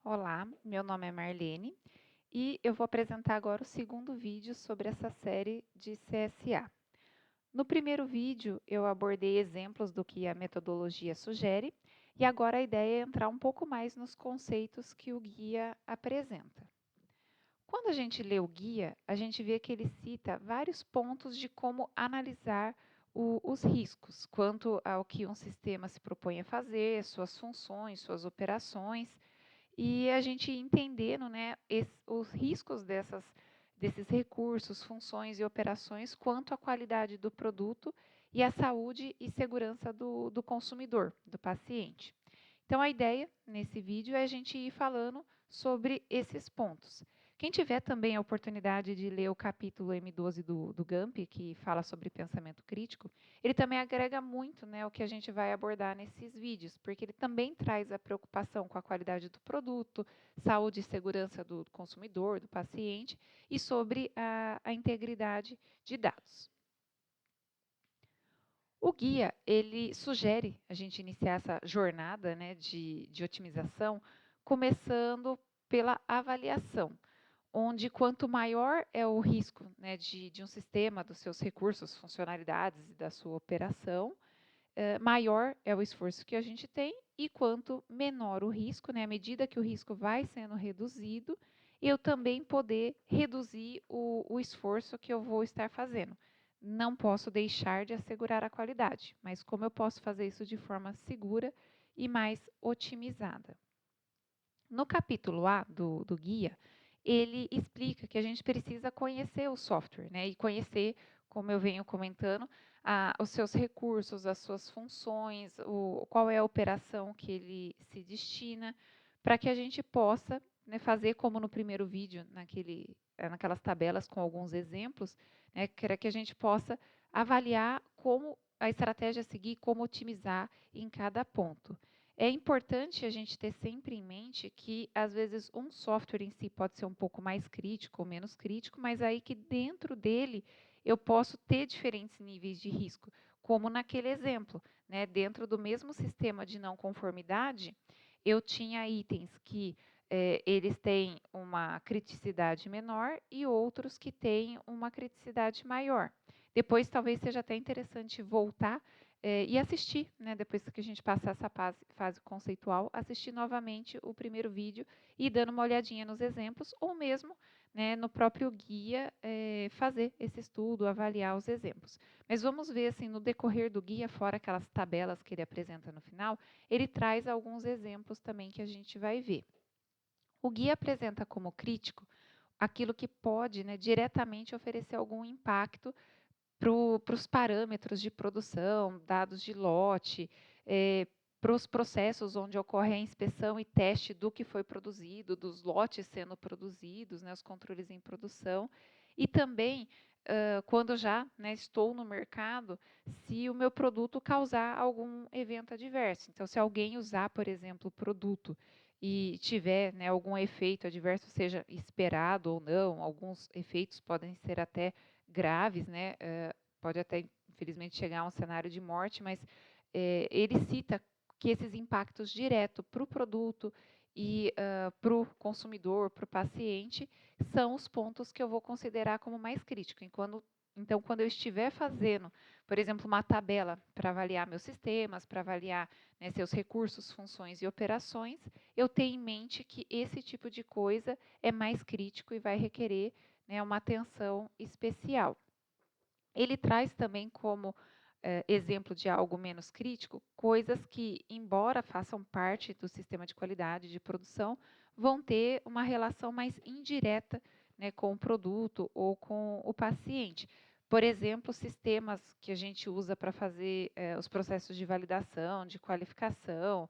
Olá, meu nome é Marlene e eu vou apresentar agora o segundo vídeo sobre essa série de CSA. No primeiro vídeo, eu abordei exemplos do que a metodologia sugere e agora a ideia é entrar um pouco mais nos conceitos que o guia apresenta. Quando a gente lê o guia, a gente vê que ele cita vários pontos de como analisar os riscos, quanto ao que um sistema se propõe a fazer, suas funções, suas operações, e a gente entendendo, né, os riscos desses recursos, funções e operações quanto à qualidade do produto e à saúde e segurança do consumidor, do paciente. Então, a ideia nesse vídeo é a gente ir falando sobre esses pontos. Quem tiver também a oportunidade de ler o capítulo M12 do GAMP, que fala sobre pensamento crítico, ele também agrega muito, né, o que a gente vai abordar nesses vídeos, porque ele também traz a preocupação com a qualidade do produto, saúde e segurança do consumidor, do paciente, e sobre a integridade de dados. O guia, ele sugere a gente iniciar essa jornada, né, de otimização, começando pela avaliação, onde quanto maior é o risco, né, de um sistema, dos seus recursos, funcionalidades e da sua operação, maior é o esforço que a gente tem e quanto menor o risco, né, à medida que o risco vai sendo reduzido, eu também poder reduzir o esforço que eu vou estar fazendo. Não posso deixar de assegurar a qualidade, mas como eu posso fazer isso de forma segura e mais otimizada? No capítulo A do guia, ele explica que a gente precisa conhecer o software, né? E conhecer, como eu venho comentando, os seus recursos, as suas funções, qual é a operação que ele se destina, para que a gente possa, né, fazer como no primeiro vídeo, naquelas tabelas com alguns exemplos, né, que a gente possa avaliar como a estratégia a seguir, como otimizar em cada ponto. É importante a gente ter sempre em mente que, às vezes, um software em si pode ser um pouco mais crítico ou menos crítico, mas aí que dentro dele eu posso ter diferentes níveis de risco, como naquele exemplo, né? Dentro do mesmo sistema de não conformidade, eu tinha itens que eles têm uma criticidade menor e outros que têm uma criticidade maior. Depois, talvez seja até interessante voltar e assistir, né, depois que a gente passar essa fase conceitual, assistir novamente o primeiro vídeo e dando uma olhadinha nos exemplos, ou mesmo, né, no próprio guia, fazer esse estudo, avaliar os exemplos. Mas vamos ver, assim, no decorrer do guia, fora aquelas tabelas que ele apresenta no final, ele traz alguns exemplos também que a gente vai ver. O guia apresenta como crítico aquilo que pode, né, diretamente oferecer algum impacto para os parâmetros de produção, dados de lote, para os processos onde ocorre a inspeção e teste do que foi produzido, dos lotes sendo produzidos, né, os controles em produção, e também quando já, né, estou no mercado, se o meu produto causar algum evento adverso. Então, se alguém usar, por exemplo, o produto e tiver, né, algum efeito adverso, seja esperado ou não, alguns efeitos podem ser até graves, né? Pode até, infelizmente, chegar a um cenário de morte, mas ele cita que esses impactos diretos para o produto e para o consumidor, para o paciente, são os pontos que eu vou considerar como mais críticos. Então, quando eu estiver fazendo, por exemplo, uma tabela para avaliar meus sistemas, para avaliar, né, seus recursos, funções e operações, eu tenho em mente que esse tipo de coisa é mais crítico e vai requerer, né, uma atenção especial. Ele traz também como exemplo de algo menos crítico, coisas que, embora façam parte do sistema de qualidade de produção, vão ter uma relação mais indireta, né, com o produto ou com o paciente. Por exemplo, sistemas que a gente usa para fazer os processos de validação, de qualificação,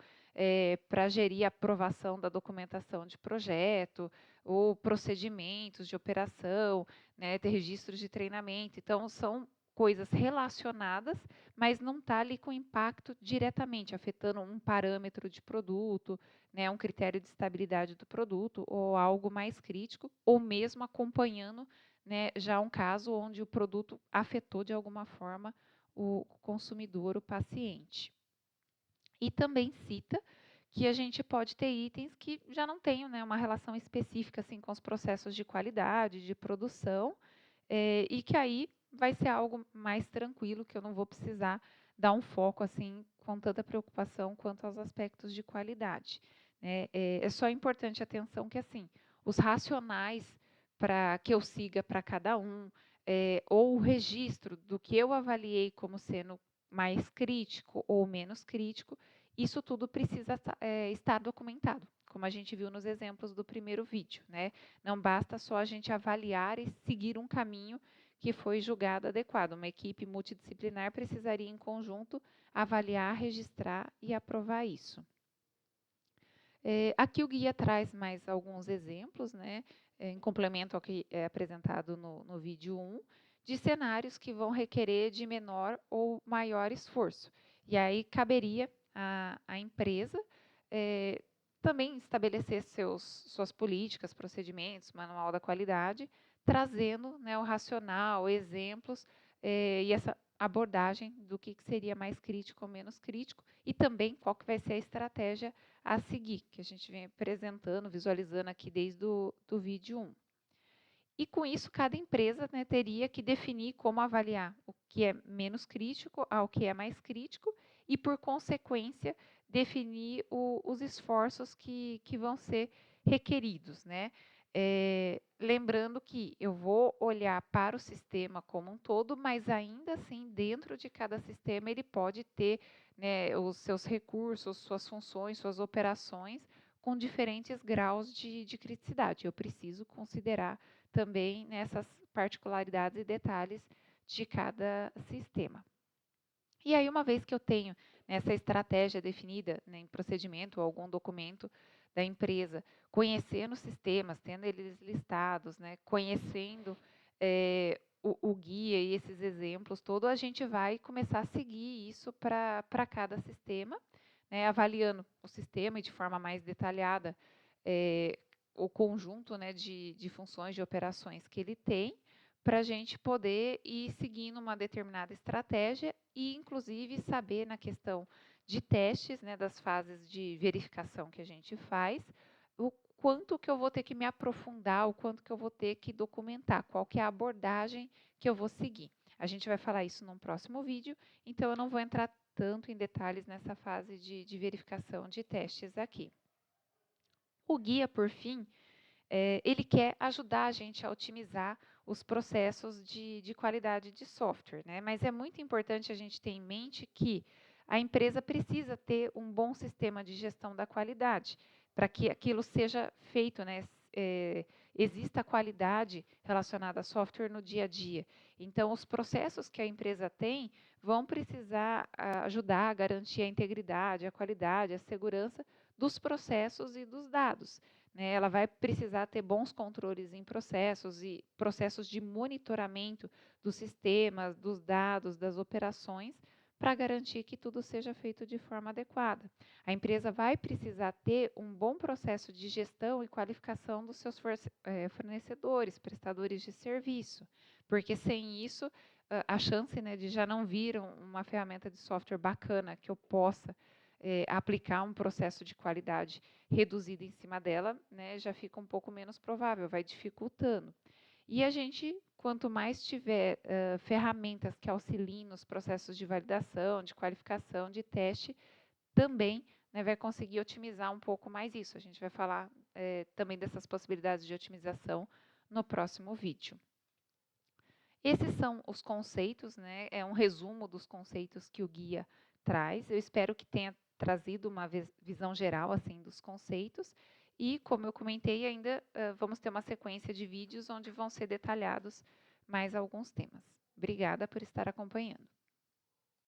para gerir a aprovação da documentação de projeto, ou procedimentos de operação, né, ter registros de treinamento. Então, são coisas relacionadas, mas não está ali com impacto diretamente, afetando um parâmetro de produto, né, um critério de estabilidade do produto, ou algo mais crítico, ou mesmo acompanhando, né, já um caso onde o produto afetou de alguma forma o consumidor, o paciente. E também cita que a gente pode ter itens que já não tenham, né, uma relação específica assim, com os processos de qualidade, de produção, e que aí vai ser algo mais tranquilo, que eu não vou precisar dar um foco assim com tanta preocupação quanto aos aspectos de qualidade, né. É só importante atenção que assim, os racionais para que eu siga para cada um, ou o registro do que eu avaliei como sendo mais crítico ou menos crítico, isso tudo precisa estar documentado, como a gente viu nos exemplos do primeiro vídeo, né? Não basta só a gente avaliar e seguir um caminho que foi julgado adequado. Uma equipe multidisciplinar precisaria, em conjunto, avaliar, registrar e aprovar isso. Aqui o guia traz mais alguns exemplos, né, em complemento ao que é apresentado no vídeo 1, de cenários que vão requerer de menor ou maior esforço. E aí caberia à empresa também estabelecer suas políticas, procedimentos, manual da qualidade, trazendo, né, o racional, exemplos e essa abordagem do que seria mais crítico ou menos crítico, e também qual que vai ser a estratégia a seguir, que a gente vem apresentando, visualizando aqui desde o vídeo 1. E com isso, cada empresa, né, teria que definir como avaliar o que é menos crítico ao que é mais crítico e, por consequência, definir os esforços que vão ser requeridos, né? Lembrando que eu vou olhar para o sistema como um todo, mas ainda assim, dentro de cada sistema, ele pode ter, né, os seus recursos, suas funções, suas operações com diferentes graus de criticidade. Eu preciso considerar também nessas particularidades e detalhes de cada sistema. E aí, uma vez que eu tenho essa estratégia definida, né, em procedimento ou algum documento da empresa, conhecendo os sistemas, tendo eles listados, né, conhecendo o guia e esses exemplos todos, a gente vai começar a seguir isso para cada sistema, né, avaliando o sistema e de forma mais detalhada o conjunto, né, de funções, de operações que ele tem, para a gente poder ir seguindo uma determinada estratégia e, inclusive, saber na questão de testes, né, das fases de verificação que a gente faz, o quanto que eu vou ter que me aprofundar, o quanto que eu vou ter que documentar, qual que é a abordagem que eu vou seguir. A gente vai falar isso num próximo vídeo, então eu não vou entrar tanto em detalhes nessa fase de verificação de testes aqui. O guia, por fim, ele quer ajudar a gente a otimizar os processos de qualidade de software, né? Mas é muito importante a gente ter em mente que a empresa precisa ter um bom sistema de gestão da qualidade, para que aquilo seja feito, né? Exista qualidade relacionada a software no dia a dia. Então, os processos que a empresa tem vão precisar ajudar a garantir a integridade, a qualidade, a segurança dos processos e dos dados, né? Ela vai precisar ter bons controles em processos e processos de monitoramento dos sistemas, dos dados, das operações, para garantir que tudo seja feito de forma adequada. A empresa vai precisar ter um bom processo de gestão e qualificação dos seus fornecedores, prestadores de serviço, porque sem isso, a chance, né, de já não vir uma ferramenta de software bacana que eu possa aplicar um processo de qualidade reduzido em cima dela, né, já fica um pouco menos provável, vai dificultando. E a gente, quanto mais tiver ferramentas que auxiliem nos processos de validação, de qualificação, de teste, também, né, vai conseguir otimizar um pouco mais isso. A gente vai falar também dessas possibilidades de otimização no próximo vídeo. Esses são os conceitos, né? É um resumo dos conceitos que o guia traz. Eu espero que tenha trazido uma visão geral assim dos conceitos. E, como eu comentei, ainda vamos ter uma sequência de vídeos onde vão ser detalhados mais alguns temas. Obrigada por estar acompanhando.